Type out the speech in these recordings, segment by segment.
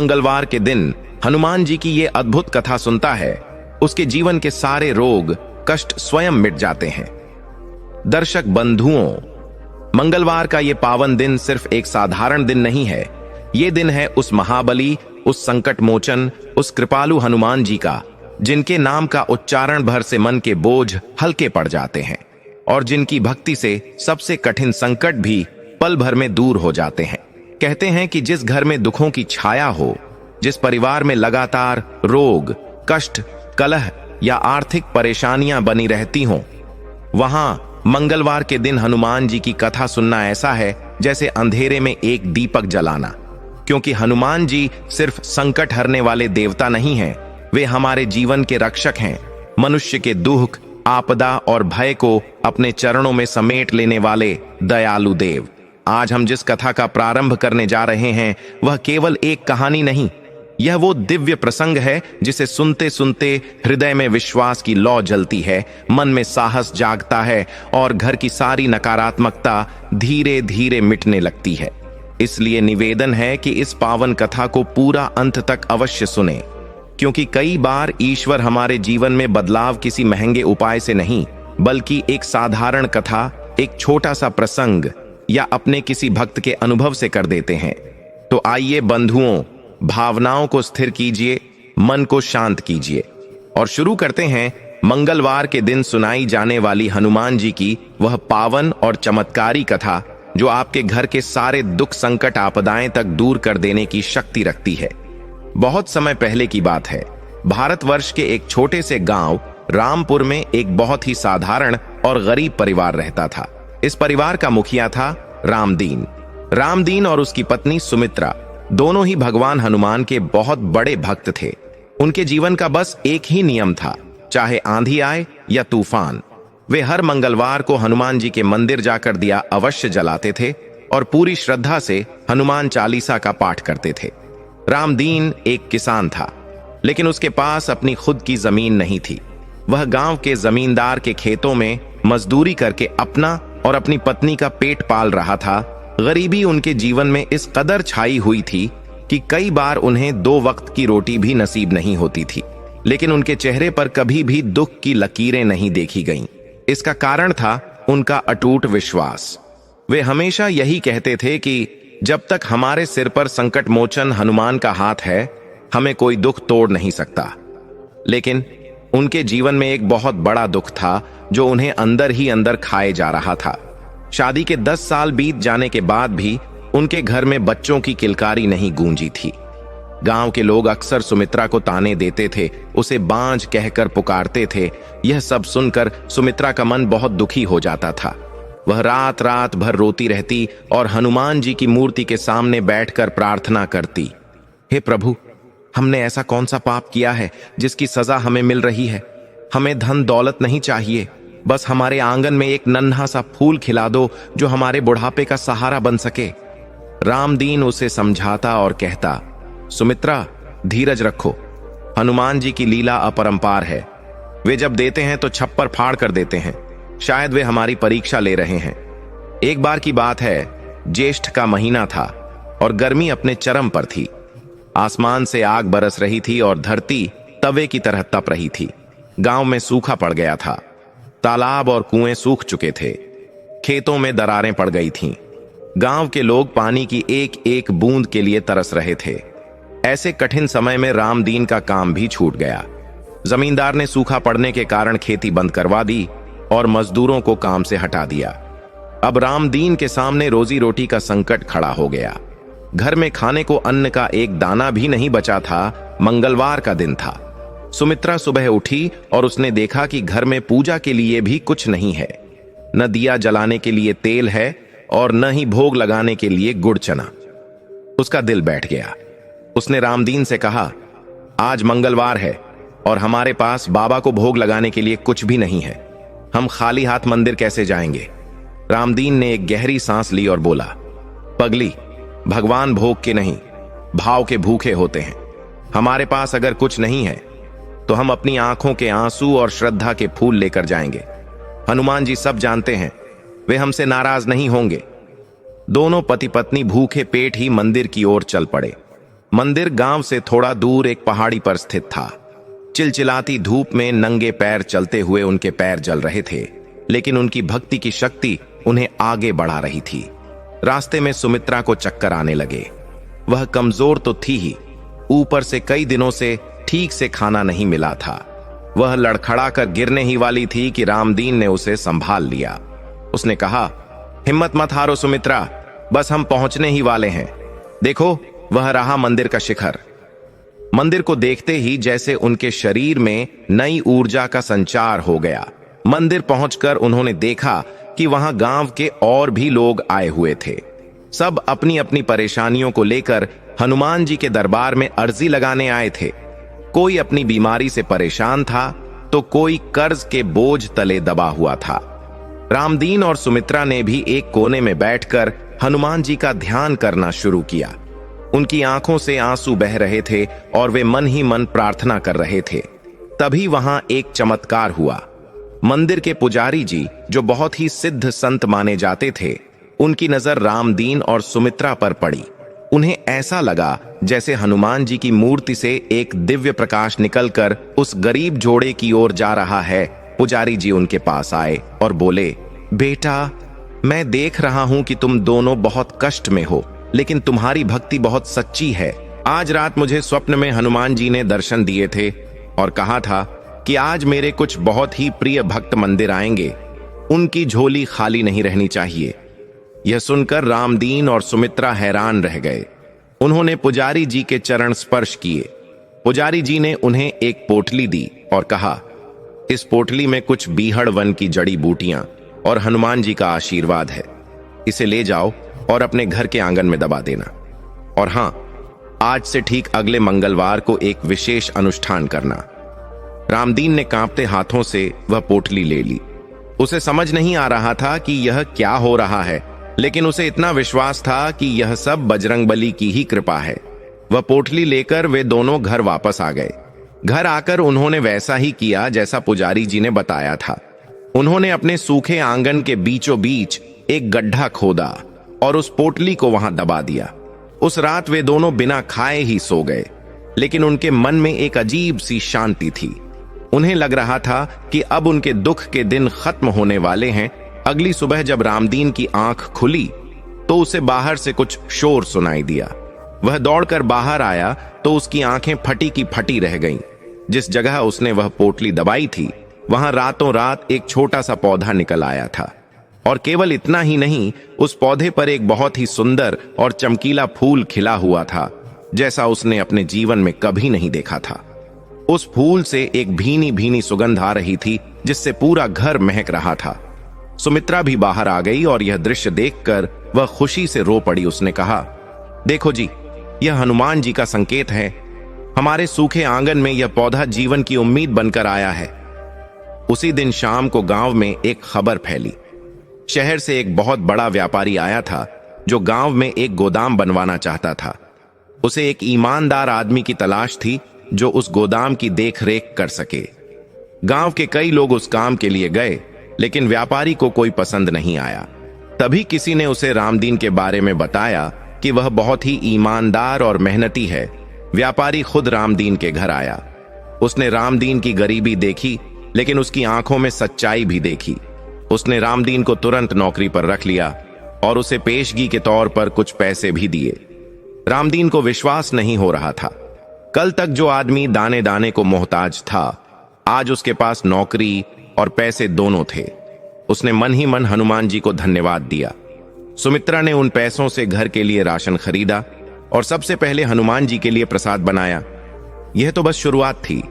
मंगलवार के दिन हनुमान जी की ये अद्भुत कथा सुनता है, उसके जीवन के सारे रोग कष्ट स्वयं मिट जाते हैं। दर्शक बंधुओं, मंगलवार का ये पावन दिन सिर्फ एक साधारण दिन नहीं है। ये दिन है उस महाबली, उस संकट मोचन, उस कृपालु हनुमान जी का, जिनके नाम का उच्चारण भर से मन के बोझ हल्के पड़ जाते हैं और जिनकी भक्ति से सबसे कठिन संकट भी पल भर में दूर हो जाते हैं। कहते हैं कि जिस घर में दुखों की छाया हो, जिस परिवार में लगातार रोग, कष्ट, कलह या आर्थिक परेशानियां बनी रहती हों, वहां मंगलवार के दिन हनुमान जी की कथा सुनना ऐसा है जैसे अंधेरे में एक दीपक जलाना। क्योंकि हनुमान जी सिर्फ संकट हरने वाले देवता नहीं हैं, वे हमारे जीवन के रक्षक हैं, मनुष्य के दुख, आपदा और भय को अपने चरणों में समेट लेने वाले दयालु देव। आज हम जिस कथा का प्रारंभ करने जा रहे हैं वह केवल एक कहानी नहीं, यह वो दिव्य प्रसंग है जिसे सुनते सुनते हृदय में विश्वास की लौ जलती है, मन में साहस जागता है और घर की सारी नकारात्मकता धीरे धीरे मिटने लगती है। इसलिए निवेदन है कि इस पावन कथा को पूरा अंत तक अवश्य सुने, क्योंकि कई बार ईश्वर हमारे जीवन में बदलाव किसी महंगे उपाय से नहीं, बल्कि एक साधारण कथा, एक छोटा सा प्रसंग या अपने किसी भक्त के अनुभव से कर देते हैं। तो आइए बंधुओं, भावनाओं को स्थिर कीजिए, मन को शांत कीजिए और शुरू करते हैं मंगलवार के दिन सुनाई जाने वाली हनुमान जी की वह पावन और चमत्कारी कथा, जो आपके घर के सारे दुख, संकट, आपदाएं तक दूर कर देने की शक्ति रखती है। बहुत समय पहले की बात है। भारतवर्ष के एक छोटे से गांव रामपुर में एक बहुत ही साधारण और गरीब परिवार रहता था। इस परिवार का मुखिया था रामदीन। रामदीन और उसकी पत्नी सुमित्रा दोनों ही भगवान हनुमान के बहुत बड़े भक्त थे। उनके जीवन का बस एक ही नियम था, चाहे आंधी आए या तूफान, वे हर मंगलवार को हनुमान जी के मंदिर जाकर दिया अवश्य जलाते थे और पूरी श्रद्धा से हनुमान चालीसा का पाठ करते थे। रामदीन एक किसान था, लेकिन उसके पास अपनी खुद की जमीन नहीं थी। वह गांव के जमींदार के खेतों में मजदूरी करके अपना और अपनी पत्नी का पेट पाल रहा था। गरीबी उनके जीवन में इस कदर छाई हुई थी कि कई बार उन्हें 2 वक्त की रोटी भी नसीब नहीं होती थी, लेकिन उनके चेहरे पर कभी भी दुख की लकीरें नहीं देखी गईं। इसका कारण था उनका अटूट विश्वास। वे हमेशा यही कहते थे कि जब तक हमारे सिर पर संकट मोचन हनुमान का हाथ है, हमें कोई दुख तोड़ नहीं सकता। लेकिन उनके जीवन में एक बहुत बड़ा दुख था जो उन्हें अंदर ही अंदर खाए जा रहा था। शादी के 10 साल बीत जाने के बाद भी उनके घर में बच्चों की किलकारी नहीं गूंजी थी। गांव के लोग अक्सर सुमित्रा को ताने देते थे, उसे बांझ कहकर पुकारते थे। यह सब सुनकर सुमित्रा का मन बहुत दुखी हो जाता था। वह रात रात भर रोती रहती और हनुमान जी की मूर्ति के सामने बैठकर प्रार्थना करती, हे प्रभु, हमने ऐसा कौन सा पाप किया है जिसकी सजा हमें मिल रही है? हमें धन दौलत नहीं चाहिए, बस हमारे आंगन में एक नन्हा सा फूल खिला दो जो हमारे बुढ़ापे का सहारा बन सके। रामदीन उसे समझाता और कहता, सुमित्रा, धीरज रखो, हनुमान जी की लीला अपरंपार है। वे जब देते हैं तो छप्पर फाड़ कर देते हैं। शायद वे हमारी परीक्षा ले रहे हैं। एक बार की बात है, ज्येष्ठ का महीना था और गर्मी अपने चरम पर थी। आसमान से आग बरस रही थी और धरती तवे की तरह तप रही थी। गांव में सूखा पड़ गया था। तालाब और कुएं सूख चुके थे। खेतों में दरारें पड़ गई थीं। गांव के लोग पानी की एक एक बूंद के लिए तरस रहे थे। ऐसे कठिन समय में रामदीन का काम भी छूट गया। जमींदार ने सूखा पड़ने के कारण खेती बंद करवा दी और मजदूरों को काम से हटा दिया। अब रामदीन के सामने रोजी रोटी का संकट खड़ा हो गया। घर में खाने को अन्न का एक दाना भी नहीं बचा था। मंगलवार का दिन था। सुमित्रा सुबह उठी और उसने देखा कि घर में पूजा के लिए भी कुछ नहीं है। न दिया जलाने के लिए तेल है और न ही भोग लगाने के लिए गुड़ चना। उसका दिल बैठ गया। उसने रामदीन से कहा, आज मंगलवार है और हमारे पास बाबा को भोग लगाने के लिए कुछ भी नहीं है। हम खाली हाथ मंदिर कैसे जाएंगे? रामदीन ने एक गहरी सांस ली और बोला, पगली, भगवान भोग के नहीं, भाव के भूखे होते हैं। हमारे पास अगर कुछ नहीं है तो हम अपनी आंखों के आंसू और श्रद्धा के फूल लेकर जाएंगे। हनुमान जी सब जानते हैं, वे हमसे नाराज नहीं होंगे। दोनों पति पत्नी भूखे पेट ही मंदिर की ओर चल पड़े। मंदिर गांव से थोड़ा दूर एक पहाड़ी पर स्थित था। चिलचिलाती धूप में नंगे पैर चलते हुए उनके पैर जल रहे थे, लेकिन उनकी भक्ति की शक्ति उन्हें आगे बढ़ा रही थी। रास्ते में सुमित्रा को चक्कर आने लगे। वह कमजोर तो थी ही, ऊपर से कई दिनों से ठीक से खाना नहीं मिला था। वह लड़खड़ा कर गिरने ही वाली थी कि रामदीन ने उसे संभाल लिया। उसने कहा, हिम्मत मत हारो सुमित्रा, बस हम पहुंचने ही वाले हैं। देखो, वह रहा मंदिर का शिखर। मंदिर को देखते ही जैसे उनके शरीर में नई ऊर्जा का संचार हो गया। मंदिर पहुंचकर उन्होंने देखा कि वहां गांव के और भी लोग आए हुए थे। सब अपनी अपनी परेशानियों को लेकर हनुमान जी के दरबार में अर्जी लगाने आए थे। कोई अपनी बीमारी से परेशान था तो कोई कर्ज के बोझ तले दबा हुआ था। रामदीन और सुमित्रा ने भी एक कोने में बैठकर हनुमान जी का ध्यान करना शुरू किया। उनकी आंखों से आंसू बह रहे थे और वे मन ही मन प्रार्थना कर रहे थे। तभी वहां एक चमत्कार हुआ। मंदिर के पुजारी जी, जो बहुत ही सिद्ध संत माने जाते थे, उनकी नजर रामदीन और सुमित्रा पर पड़ी। उन्हें ऐसा लगा जैसे हनुमान जी की मूर्ति से एक दिव्य प्रकाश निकलकर उस गरीब जोड़े की ओर जा रहा है। पुजारी जी उनके पास आए और बोले, बेटा, मैं देख रहा हूं कि तुम दोनों बहुत कष्ट में हो, लेकिन तुम्हारी भक्ति बहुत सच्ची है। आज रात मुझे स्वप्न में हनुमान जी ने दर्शन दिए थे और कहा था कि आज मेरे कुछ बहुत ही प्रिय भक्त मंदिर आएंगे, उनकी झोली खाली नहीं रहनी चाहिए। यह सुनकर रामदीन और सुमित्रा हैरान रह गए। उन्होंने पुजारी जी के चरण स्पर्श किए। पुजारी जी ने उन्हें एक पोटली दी और कहा, इस पोटली में कुछ बीहड़ वन की जड़ी बूटियां और हनुमान जी का आशीर्वाद है। इसे ले जाओ और अपने घर के आंगन में दबा देना। और हां, आज से ठीक अगले मंगलवार को एक विशेष अनुष्ठान करना। रामदीन ने कांपते हाथों से वह पोटली ले ली। उसे समझ नहीं आ रहा था कि यह क्या हो रहा है, लेकिन उसे इतना विश्वास था कि यह सब बजरंगबली की ही कृपा है। वह पोटली लेकर वे दोनों घर वापस आ गए। घर आकर उन्होंने वैसा ही किया जैसा पुजारी जी ने बताया था। उन्होंने अपने सूखे आंगन के बीचों बीच एक गड्ढा खोदा और उस पोटली को वहां दबा दिया। उस रात वे दोनों बिना खाए ही सो गए, लेकिन उनके मन में एक अजीब सी शांति थी। उन्हें लग रहा था कि अब उनके दुख के दिन खत्म होने वाले हैं। अगली सुबह जब रामदीन की आंख खुली तो उसे बाहर से कुछ शोर सुनाई दिया। वह दौड़कर बाहर आया तो उसकी आंखें फटी की फटी रह गईं। जिस जगह उसने वह पोटली दबाई थी, वहां रातों रात एक छोटा सा पौधा निकल आया था। और केवल इतना ही नहीं, उस पौधे पर एक बहुत ही सुंदर और चमकीला फूल खिला हुआ था, जैसा उसने अपने जीवन में कभी नहीं देखा था। उस फूल से एक भीनी भीनी सुगंध आ रही थी, जिससे पूरा घर महक रहा था। सुमित्रा भी बाहर आ गई और यह दृश्य देखकर वह खुशी से रो पड़ी। उसने कहा, देखो जी, यह हनुमान जी का संकेत है। हमारे सूखे आंगन में यह पौधा जीवन की उम्मीद बनकर आया है। उसी दिन शाम को गांव में एक खबर फैली। शहर से एक बहुत बड़ा व्यापारी आया था, जो गांव में एक गोदाम बनवाना चाहता था। उसे एक ईमानदार आदमी की तलाश थी जो उस गोदाम की देखरेख कर सके। गांव के कई लोग उस काम के लिए गए, लेकिन व्यापारी को कोई पसंद नहीं आया। तभी किसी ने उसे रामदीन के बारे में बताया कि वह बहुत ही ईमानदार और मेहनती है। व्यापारी खुद रामदीन के घर आया। उसने रामदीन की गरीबी देखी, लेकिन उसकी आंखों में सच्चाई भी देखी। उसने रामदीन को तुरंत नौकरी पर रख लिया और उसे पेशगी के तौर पर कुछ पैसे भी दिए। रामदीन को विश्वास नहीं हो रहा था। कल तक जो आदमी दाने दाने को मोहताज था, आज उसके पास नौकरी और पैसे दोनों थे। उसने मन ही मन हनुमान जी को धन्यवाद दिया। सुमित्रा ने उन पैसों से घर के लिए राशन खरीदा और सबसे पहले हनुमान जी के लिए प्रसाद बनाया। यह तो बस शुरुआत थी।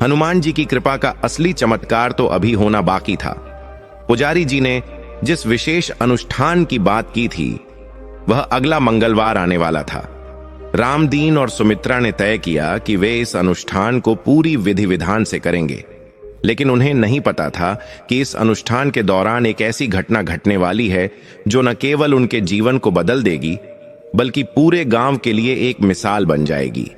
हनुमान जी की कृपा का असली चमत्कार तो अभी होना बाकी था। पुजारी जी ने जिस विशेष अनुष्ठान की बात की थी, वह अगला मंगलवार आने वाला था। रामदीन और सुमित्रा ने तय किया कि वे इस अनुष्ठान को पूरी विधि विधान से करेंगे, लेकिन उन्हें नहीं पता था कि इस अनुष्ठान के दौरान एक ऐसी घटना घटने वाली है जो न केवल उनके जीवन को बदल देगी, बल्कि पूरे गांव के लिए एक मिसाल बन जाएगी।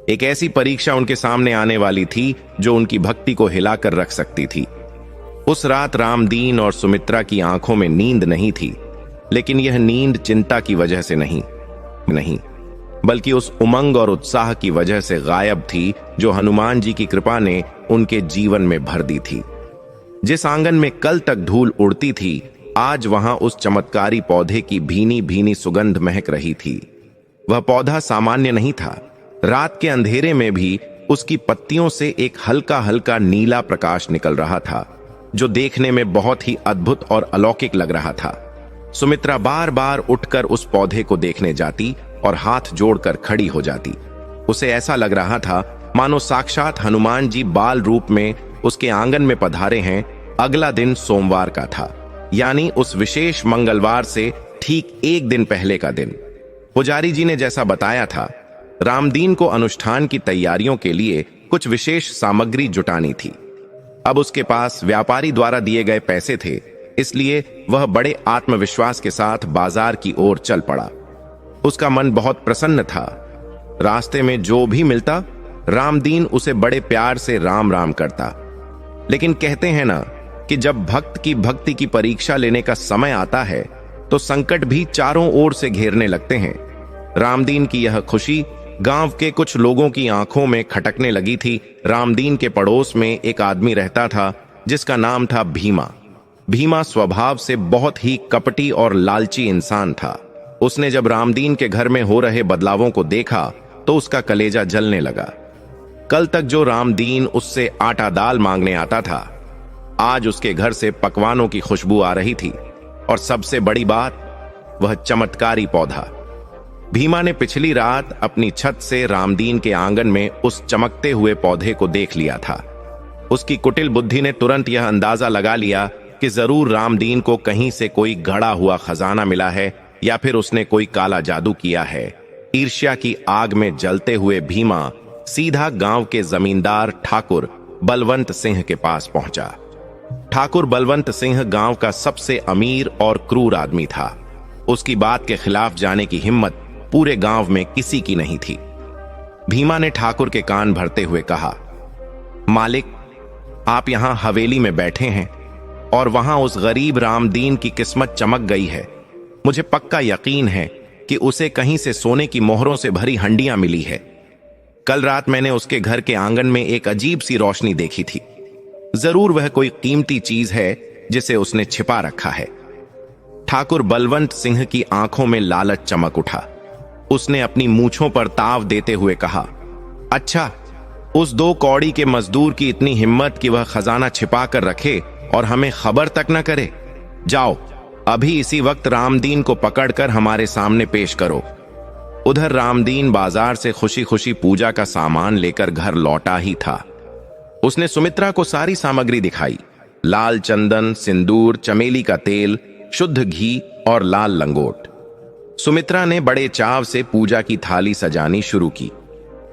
एक ऐसी परीक्षा उनके सामने आने वाली थी जो उनकी भक्ति को हिलाकर रख सकती थी। उस रात रामदीन और सुमित्रा की आंखों में नींद नहीं थी, लेकिन यह नींद चिंता की वजह से नहीं। बल्कि उस उमंग और उत्साह की वजह से गायब थी जो हनुमान जी की कृपा ने उनके जीवन में भर दी थी। जिस आंगन में कल तक धूल उड़ती थी, आज वहां उस चमत्कारी पौधे की भीनी भीनी सुगंध महक रही थी। वह पौधा सामान्य नहीं था। रात के अंधेरे में भी उसकी पत्तियों से एक हल्का हल्का नीला प्रकाश निकल रहा था, जो देखने में बहुत ही अद्भुत और अलौकिक लग रहा था। सुमित्रा बार बार उठकर उस पौधे को देखने जाती और हाथ जोड़कर खड़ी हो जाती। उसे ऐसा लग रहा था मानो साक्षात हनुमान जी बाल रूप में उसके आंगन में पधारे हैं। अगला दिन सोमवार का था, यानी उस विशेष मंगलवार से ठीक एक दिन पहले का दिन। पुजारी जी ने जैसा बताया था, रामदीन को अनुष्ठान की तैयारियों के लिए कुछ विशेष सामग्री जुटानी थी। अब उसके पास व्यापारी द्वारा दिए गए पैसे थे, इसलिए वह बड़े आत्मविश्वास के साथ बाजार की ओर चल पड़ा। उसका मन बहुत प्रसन्न था। रास्ते में जो भी मिलता, रामदीन उसे बड़े प्यार से राम राम करता। लेकिन कहते हैं ना कि जब भक्त की भक्ति की परीक्षा लेने का समय आता है तो संकट भी चारों ओर से घेरने लगते हैं। रामदीन की यह खुशी गांव के कुछ लोगों की आंखों में खटकने लगी थी। रामदीन के पड़ोस में एक आदमी रहता था जिसका नाम था भीमा। भीमा स्वभाव से बहुत ही कपटी और लालची इंसान था। उसने जब रामदीन के घर में हो रहे बदलावों को देखा तो उसका कलेजा जलने लगा। कल तक जो रामदीन उससे आटा दाल मांगने आता था, आज उसके घर से पकवानों की खुशबू आ रही थी। और सबसे बड़ी बात, वह चमत्कारी पौधा। भीमा ने पिछली रात अपनी छत से रामदीन के आंगन में उस चमकते हुए पौधे को देख लिया था। उसकी कुटिल बुद्धि ने तुरंत यह अंदाजा लगा लिया कि जरूर रामदीन को कहीं से कोई गड़ा हुआ खजाना मिला है या फिर उसने कोई काला जादू किया है। ईर्ष्या की आग में जलते हुए भीमा सीधा गांव के जमींदार ठाकुर बलवंत सिंह के पास पहुंचा। ठाकुर बलवंत सिंह गांव का सबसे अमीर और क्रूर आदमी था। उसकी बात के खिलाफ जाने की हिम्मत पूरे गांव में किसी की नहीं थी। भीमा ने ठाकुर के कान भरते हुए कहा, मालिक, आप यहां हवेली में बैठे हैं और वहां उस गरीब रामदीन की किस्मत चमक गई है। मुझे पक्का यकीन है कि उसे कहीं से सोने की मोहरों से भरी हंडियां मिली है। कल रात मैंने उसके घर के आंगन में एक अजीब सी रोशनी देखी थी। जरूर वह कोई कीमती चीज है जिसे उसने छिपा रखा है। ठाकुर बलवंत सिंह की आंखों में लालच चमक उठा। उसने अपनी मूंछों पर ताव देते हुए कहा, अच्छा, उस 2 कौड़ी के मजदूर की इतनी हिम्मत कि वह खजाना छिपा कर रखे और हमें खबर तक न करे। जाओ, अभी इसी वक्त रामदीन को पकड़कर हमारे सामने पेश करो। उधर रामदीन बाजार से खुशी खुशी पूजा का सामान लेकर घर लौटा ही था। उसने सुमित्रा को सारी सामग्री दिखाई। लाल चंदन, सिंदूर, चमेली का तेल, शुद्ध घी और लाल लंगोट। सुमित्रा ने बड़े चाव से पूजा की थाली सजानी शुरू की।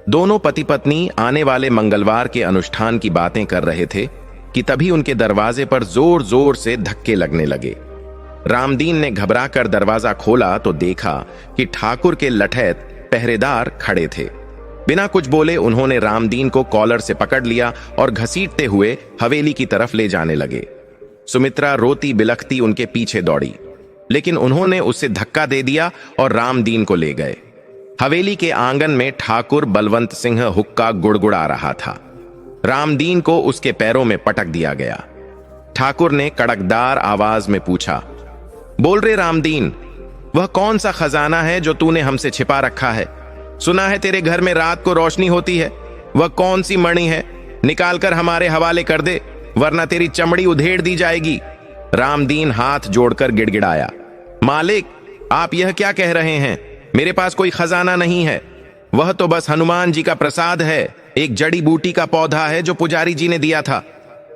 दोनों पति पत्नी आने वाले मंगलवार के अनुष्ठान की बातें कर रहे थे कि तभी उनके दरवाजे पर जोर जोर से धक्के लगने लगे। रामदीन ने घबराकर दरवाजा खोला तो देखा कि ठाकुर के लठैत पहरेदार खड़े थे। बिना कुछ बोले उन्होंने रामदीन को कॉलर से पकड़ लिया और घसीटते हुए हवेली की तरफ ले जाने लगे। सुमित्रा रोती बिलखती उनके पीछे दौड़ी, लेकिन उन्होंने उसे धक्का दे दिया और रामदीन को ले गए। हवेली के आंगन में ठाकुर बलवंत सिंह हुक्का गुड़गुड़ा रहा था। रामदीन को उसके पैरों में पटक दिया गया। ठाकुर ने कड़कदार आवाज में पूछा, बोल रे रामदीन, वह कौन सा खजाना है जो तूने हमसे छिपा रखा है? सुना है तेरे घर में रात को रोशनी होती है। वह कौन सी मणि है? निकालकर हमारे हवाले कर दे, वरना तेरी चमड़ी उधेड़ दी जाएगी। रामदीन हाथ जोड़कर गिड़गिड़ाया, मालिक, आप यह क्या कह रहे हैं? मेरे पास कोई खजाना नहीं है। वह तो बस हनुमान जी का प्रसाद है, एक जड़ी बूटी का पौधा है जो पुजारी जी ने दिया था।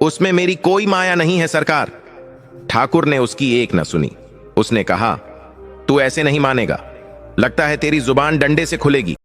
उसमें मेरी कोई माया नहीं है सरकार। ठाकुर ने उसकी एक न सुनी। उसने कहा, तू ऐसे नहीं मानेगा। लगता है तेरी जुबान डंडे से खुलेगी।